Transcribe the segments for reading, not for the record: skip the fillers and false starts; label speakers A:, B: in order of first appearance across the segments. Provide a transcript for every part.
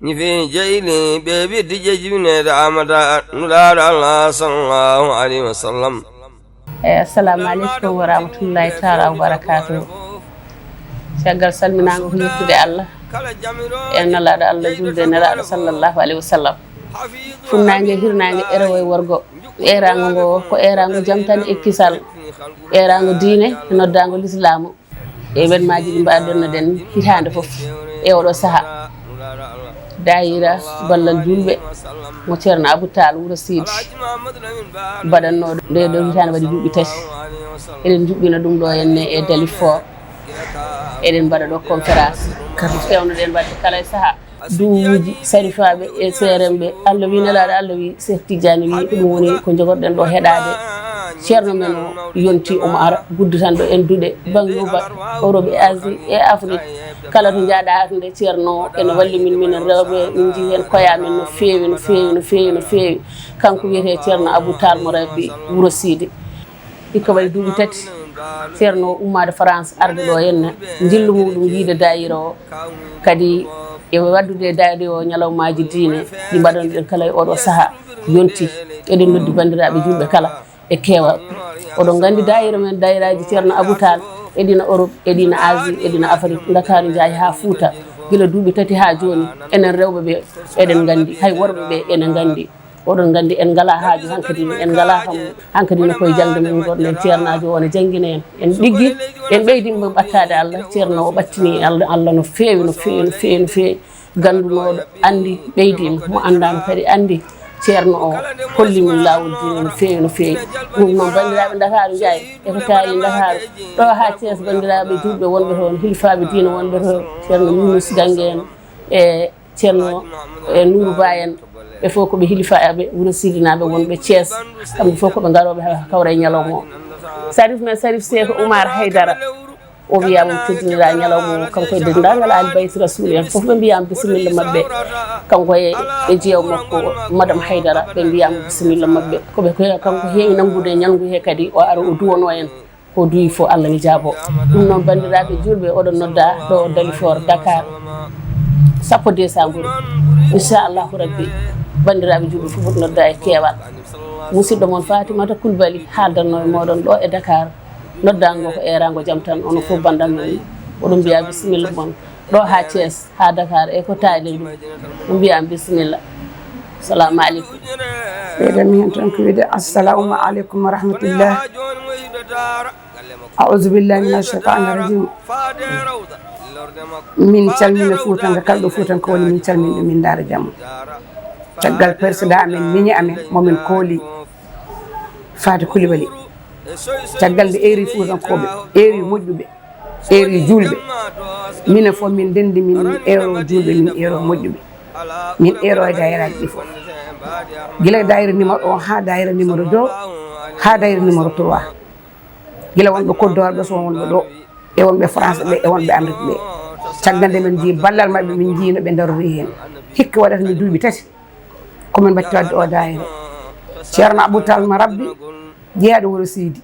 A: نفي جيلي بيبي تجيبني دعمة نلال الله صلى الله عليه وسلم.
B: السلام عليكم ورحمة الله تعالى وبركاته. شغال سلمنا يتدي الله إن الله جل نلا صلى الله عليه وسلم. فنانجي هرنانجي إروي ورغو إيرانغو كو إيرانغو جامتان إكسال إيرانغو دينه نودانغو الإسلام إبن ماجي مبادرنا دين هيتاند فوف إيورو ساها دايرة بلال جولبه mo Ceerno Abou Tall Wuro Sidi mbaɗatno nde ɗo hitande waɗi duuɓi tati eɗen juɓɓina ɗum ɗo henne e Dalifort eɗen mbaɗa ɗo conférence kadi fewnoɗen wadde kala e saaha duuɓuji sarifaɓe e CRMɓe Allah wi nelaɗo Allah wi Cheikh Tidiane wi ɗum woni ko jogorɗen ɗo heɗade ceerno men o yonti omo ara gudditanɗo en duuɗe Bangouba Europe e Asie e Afrique kala to jaaɗa hande ceerno ene walli min minen rewɓe min jii hen koyamen no feewi no feewi no feewi no feewi kanko wiyete ceerno Abou Tall mo rabbi Wuro Sidi hikka waɗi duuɓi tati ceerno ummade France arde ɗo henne jillu muɗum yiide dayira o kadi e waddude dayira o ñalawmaji diine ɗi mbaɗanoɗen kala e oɗo saaha yonti eɗen noddi bandiraɓe julɓe kala e keewal oɗon gandi dayira men dayiraji ceerno Abou Tall eɗina Europe eɗina Asie eɗina Afrique Dakaru jaayi ha Fouta gila duuɓi tati ha joni enen rewɓe ɓe eɗen gandi hay worɓe ɓe enen gandi oɗon gandi en ngala haaju hankadi en ngala kam hankadi no koye jangde men goɗɗen ceernajo o ne jangguina en ɗiggi en ɓeydima ɓattade Allah ceerno o ɓattini Allah no feewi no feewi no feewi no feewi gandunoɗo andi ɓeydima mo andama kadi andi ceerno o holli min lawol diine no feewi no feewi ɗum noon bandiraɓe Dakaru jaayi eko taari Dakaru ɗo ha Thiés bandiraɓe julɓe wonɓe toon hilfaɓe diine wonɓe toon ceerno Yunus Gangue en e ceerno e Nourou Ba en ɓe fof koɓe hilifaɓe Wuro Sidi naɓe wonɓe Thiés kamɓe fof koɓe garoɓe kawra e ñalawma o Sarif men Sarif Seko Oumar Haydara o wiyama teddinira ñalawma o kanko e dendagal Ali Bayti Rasoul en fof ɓe mbiyama bisimilla mabɓe kanko e jeew makko Madame Haydara ɓe mbiyama bisimilla mabɓe koɓe kanko heewi nangude ñalngu he kadi o ara o duwono en ko duwi fof Allah ni jaabo ɗum noon bandiraɓe julɓe oɗon nodda ɗo Dalifort Dakar 10 décembre inchallahu rabbi bandiraɓe julɓe fof oɗo nodda e keewal musidɗo moon Fatimata Coulibaly haaldanno e moɗon ɗo e Dakar noddango ko erago jaam tan ono fof bandal men oɗon mbiya bisimilla moon ɗo ha Thiés ha Dakar e ko taali ɗum ɗum mbiyam bisimilla assalamu aleykum
C: ɓeydami hen tan ko wiide assalamu aleykum wa rahmatullah aousu billahi min acheytani rajim min calmina Fuutanka kala ɗo Fuutanka woni min calmin ɗum min daara jamma caggal président amen miñi amen momin kooli Faty Coulibaly caggal nde eri Fuutankoɓe eri moƴƴuɓe eri julɓe minen fof min dendi min ero julɓe min ero moƴƴuɓe min ero e dayiraji ɗi fof guila dayira numéro 1 ha dayira numéro 2 ha dayira numéro 3 guila wonɓe Côte d'Ivoire ɓe so wonɓe ɗo e wonɓe France ɓe e wonɓe Amérique ɓe caggal nde min jii ballal mabɓe min jii no ɓe darori hen hikka waɗata mi duuɓi tati komin batti wadde o dayira ceerno Abou Tall mo rabbi jeeyaɗo Wuro Sidi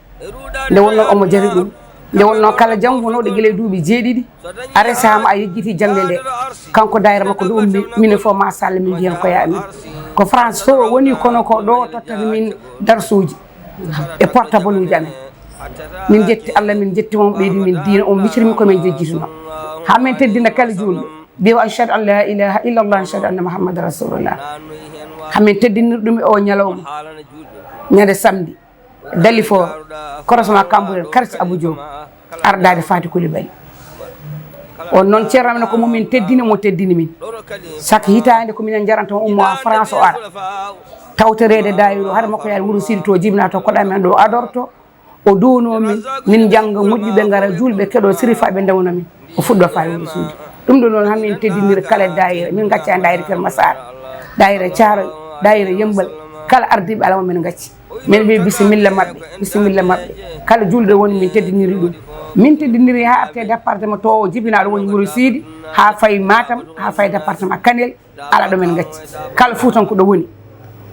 C: nde wonno omo jari ɗum nde wonno kala janggunoɗo guila duuɓi jeeɗiɗi a resama a yejjiti jangde nde kanko dayira makko nde ummi minen fof machallah min jiihen koye amin ko France to woni kono ko ɗo tottata min darsuji e portable uji amen min jetti Allah min jetti on ɓeydi min diina on miccirmi komin jejjituno ha min teddina kala julɓe mbiwa achhadu an la ilaha illallah achhadu anna mouhammadan rasulullah hamin teddinir ɗum e o ñalawma ñande samedi Dalifort croisement Cambérène quartier Abou Diop ardade Faty Coulibaly on noon ceerno amen ko momin teddini mo teddini min chaque hitande ko minen jaranta ummo a France o ara tawtorede dayiro haade makko yaade Wuro Sidi to jibina to koɗa men ɗo adorto o duwno min jangga moƴƴuɓe gara julɓe keɗo sirifaɓe ndewna min o fuɗɗo fa Wuro Sidi ɗum ɗo noon hamin teddinir kala dayira min gacca dayira Keur Massar dayira Thiaroye dayira Yembal kala ardiɓe alama min gacci min mbi bisimilla mabɓe kala julɗo woni min teddiniri ɗum min teddiniri ha arte département to jibinaɗo woni Wuro Sidi ha fayi Matam ha fayi département Kanel ala ɗo min gacci kala Fuutanko ɗo woni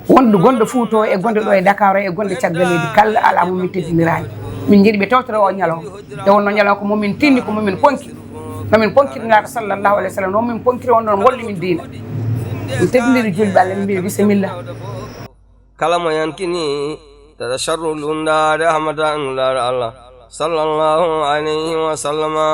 C: wonɗo gonɗo Fouta e gonɗo ɗo e Dakar e gonɗo caggal leydi kala ala momin teddinirani min jiiɗi ɓe tewtore o ñalawma nde wonno ñalawma ko momin tinni ko momin ponki nomin ponkiri ngaaɗo sallllahu alayhi wa sallam nomin ponkiri on ɗon golli min diina en teddindiri julɓe Allah min mbi bisimilla
A: kala mo yankini tada sharru lundare ahmada nulare Allah sallallahu alayhi wa sallama